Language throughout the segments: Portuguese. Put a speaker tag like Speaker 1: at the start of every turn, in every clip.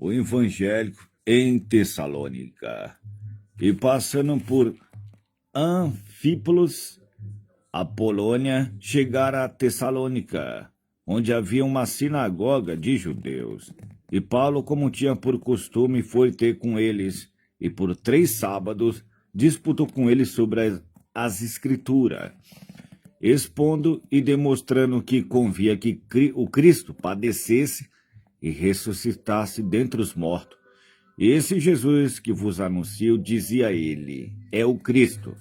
Speaker 1: o evangélico em Tessalônica. E passando por Anfípolis, a Polônia, chegaram a Tessalônica, onde havia uma sinagoga de judeus. E Paulo, como tinha por costume, foi ter com eles, e por 3 sábados disputou com eles sobre as Escrituras, expondo e demonstrando que convia que o Cristo padecesse e ressuscitasse dentre os mortos. Esse Jesus que vos anuncio, dizia ele, é o Cristo.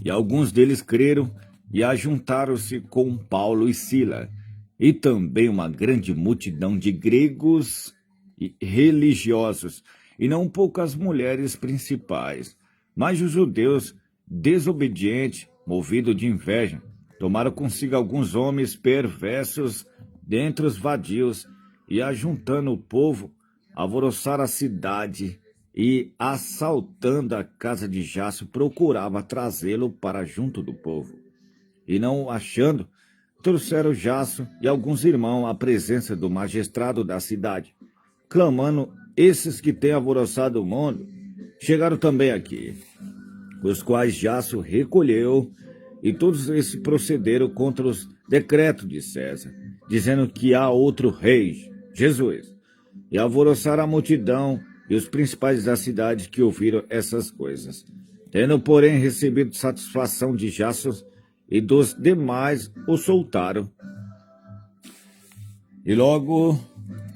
Speaker 1: E alguns deles creram e ajuntaram-se com Paulo e Sila, e também uma grande multidão de gregos e religiosos, e não poucas mulheres principais. Mas os judeus, desobedientes, movidos de inveja, tomaram consigo alguns homens perversos dentre os vadios, e ajuntando o povo, alvoroçaram a cidade, e, assaltando a casa de Jasso, procurava trazê-lo para junto do povo. E não o achando, trouxeram Jasso e alguns irmãos à presença do magistrado da cidade, clamando: esses que têm alvoroçado o mundo chegaram também aqui, os quais Jasso recolheu, e todos esses procederam contra os decretos de César, dizendo que há outro rei, Jesus, e alvoroçaram a multidão e os principais da cidade que ouviram essas coisas. Tendo, porém, recebido satisfação de Jasso e dos demais, o soltaram. E logo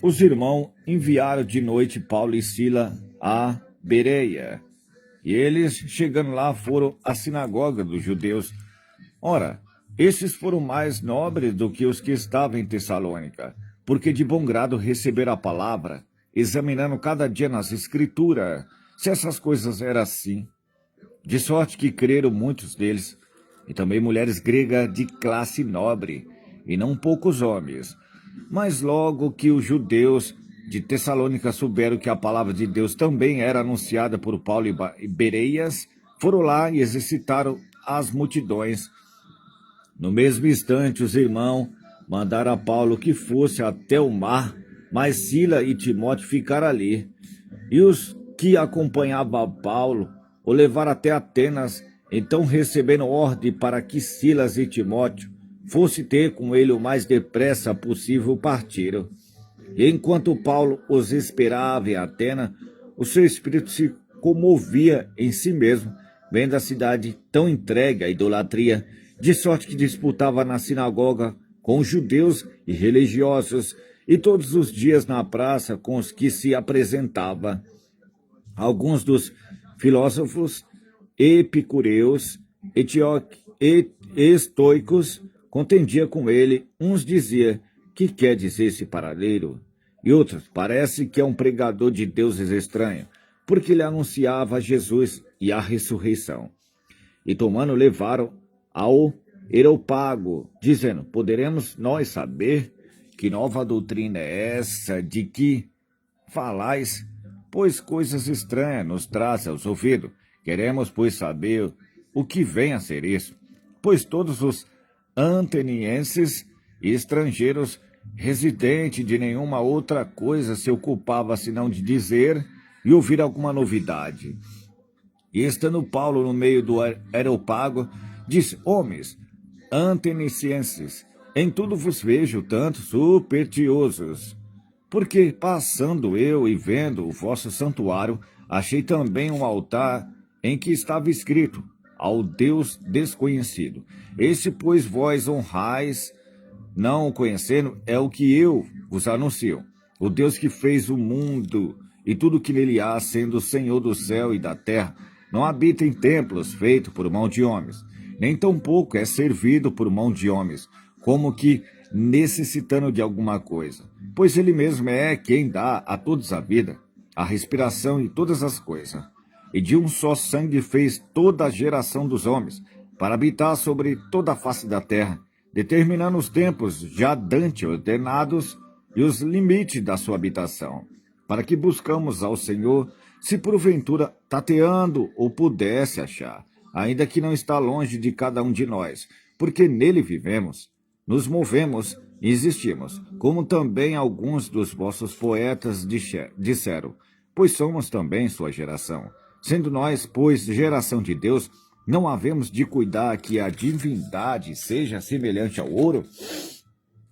Speaker 1: os irmãos enviaram de noite Paulo e Sila a Bereia. E eles, chegando lá, foram à sinagoga dos judeus. Ora, esses foram mais nobres do que os que estavam em Tessalônica, porque de bom grado receberam a palavra, examinando cada dia nas Escrituras se essas coisas eram assim. De sorte que creram muitos deles, e também mulheres gregas de classe nobre, e não poucos homens. Mas logo que os judeus de Tessalônica souberam que a palavra de Deus também era anunciada por Paulo e Bereias, foram lá e exercitaram as multidões. No mesmo instante, os irmãos mandaram a Paulo que fosse até o mar, mas Sila e Timóteo ficaram ali. E os que acompanhavam Paulo o levaram até Atenas. Então receberam ordem para que Silas e Timóteo fossem ter com ele o mais depressa possível partiram. E enquanto Paulo os esperava em Atenas, o seu espírito se comovia em si mesmo, vendo a cidade tão entregue à idolatria, de sorte que disputava na sinagoga com os judeus e religiosos, e todos os dias na praça com os que se apresentava. Alguns dos filósofos epicureus, estoicos, contendia com ele. Uns diziam: que quer dizer esse paraleiro? E outros: parece que é um pregador de deuses estranhos, porque ele anunciava Jesus e a ressurreição. E tomando, levaram ao Areópago, dizendo: poderemos nós saber que nova doutrina é essa de que falais? Pois coisas estranhas nos traz aos ouvidos. Queremos, pois, saber o que vem a ser isso. Pois todos os atenienses e estrangeiros residentes de nenhuma outra coisa se ocupavam senão de dizer e ouvir alguma novidade. E estando Paulo no meio do Areópago, disse: homens atenienses, em tudo vos vejo tanto supersticiosos. Porque, passando eu e vendo o vosso santuário, achei também um altar em que estava escrito: ao Deus desconhecido. Esse, pois, vós honrais, não o conhecendo, é o que eu vos anuncio. O Deus que fez o mundo e tudo que nele há, sendo o Senhor do céu e da terra, não habita em templos feitos por mão de homens, nem tampouco é servido por mão de homens, como que necessitando de alguma coisa. Pois ele mesmo é quem dá a todos a vida, a respiração e todas as coisas. E de um só sangue fez toda a geração dos homens, para habitar sobre toda a face da terra, determinando os tempos já dante ordenados e os limites da sua habitação, para que buscamos ao Senhor, se porventura tateando o pudesse achar, ainda que não está longe de cada um de nós, porque nele vivemos, nos movemos e existimos, como também alguns dos vossos poetas disseram, pois somos também sua geração. Sendo nós, pois, geração de Deus, não havemos de cuidar que a divindade seja semelhante ao ouro,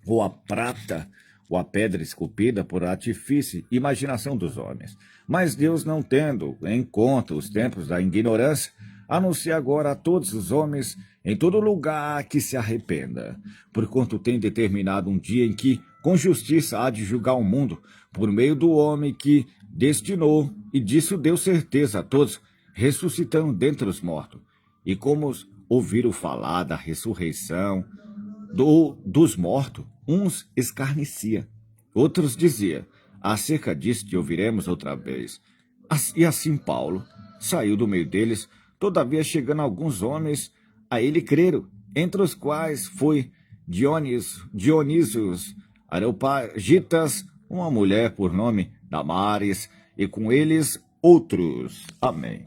Speaker 1: ou à prata, ou à pedra esculpida por artifício e imaginação dos homens. Mas Deus, não tendo em conta os tempos da ignorância, anuncia agora a todos os homens em todo lugar que se arrependa, porquanto tem determinado um dia em que, com justiça, há de julgar o mundo, por meio do homem que destinou, e disso deu certeza a todos, ressuscitando dentre os mortos. E como ouviram falar da ressurreição dos mortos, uns escarnecia, outros dizia, acerca disso te ouviremos outra vez. E assim Paulo saiu do meio deles, todavia chegando alguns homens a ele creram, entre os quais foi Dionísios Areopagitas, uma mulher por nome Damares, e com eles outros. Amém.